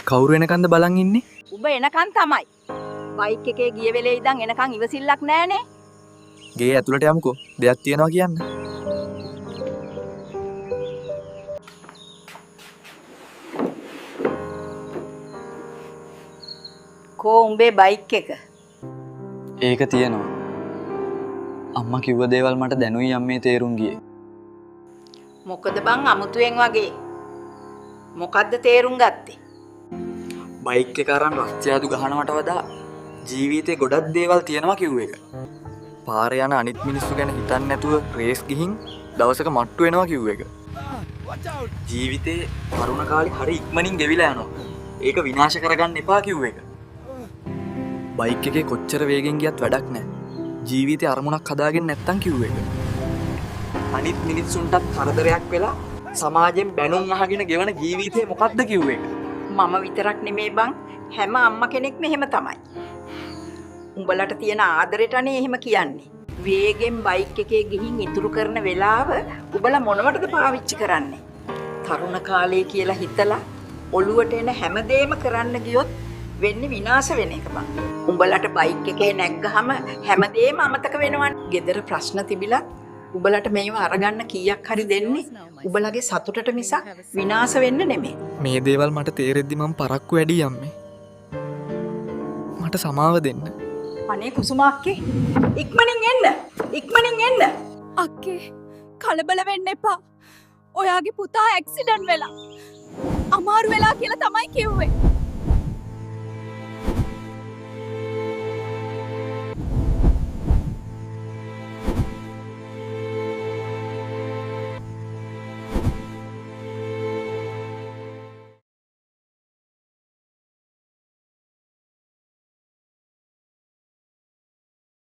කවුරු එනකන්ද බලන් ඉන්නේ? උඹ එනකන් තමයි. බයික් එකේ ගිය වෙලේ ඉඳන් එනකන් ඉවසිල්ලක් නැහනේ. ගේ ඇතුළට යමුකෝ. දෙයක් තියෙනවා කියන්න. කෝ උඹේ බයික් එක? ඒක තියෙනවා. අම්මා කිව්ව දේවල් මට දැනුයි අම්මේ තේරුම් ගියේ. මොකද බං අමුතුවෙන් වගේ? මොකද්ද තේරුම් ගත්තේ? බයික් එක අරන් රස්තියාදු ගහනවට වඩා ජීවිතේ ගොඩක් දේවල් තියෙනවා කිව්ව එක. පාරේ යන අනිත් මිනිස්සු ගැන හිතන්නේ නැතුව රේස් ගිහින් දවසක මට්ටු වෙනවා කිව්ව එක. ජීවිතේ තරුණ කාලේ හරි ඉක්මනින් ගෙවිලා යනවා. ඒක විනාශ කරගන්න එපා කිව්ව එක. බයික් එකේ කොච්චර වේගෙන් ගියත් වැඩක් නැහැ. ජීවිතේ අරමුණක් හදාගෙන නැත්තම් කිව්ව එක. අනිත් මිනිස්සුන්ටත් කරදරයක් වෙලා සමාජයෙන් බැනුම් අහගෙන ගෙවන ජීවිතේ මොකද්ද කිව්ව එක. මම විතරක් නෙමේ බං හැම අම්මා කෙනෙක්ම එහෙම තමයි. උඹලට තියෙන ආදරෙටනේ එහෙම කියන්නේ. වේගෙන් බයික් එකේ ගිහින් ඉතුරු කරන වෙලාව උඹලා මොනවටද පාවිච්චි කරන්නේ? තරුණ කාලේ කියලා හිතලා ඔළුවට එන හැමදේම කරන්න ගියොත් වෙන්නේ විනාශ වෙන එක බං. උඹලට බයික් එකේ නැග්ගහම හැමදේම අමතක වෙනවනේ. ගෙදර ප්‍රශ්න තිබිලා උඹලට මේව අරගන්න කීයක් හරි දෙන්නේ උඹලගේ සතුටට මිසක් විනාශ වෙන්න නෙමෙයි. මේ දේවල් මට තේරෙද්දි මම පරක්කු වැඩි අම්මේ. මට සමාව දෙන්න. අනේ කුසුමාක්කේ ඉක්මනින් එන්න. ඉක්මනින් එන්න. අක්කේ කලබල වෙන්න එපා. ඔයාගේ පුතා ඇක්සිඩන්ට් වෙලා අමාරු වෙලා කියලා තමයි කිව්වේ.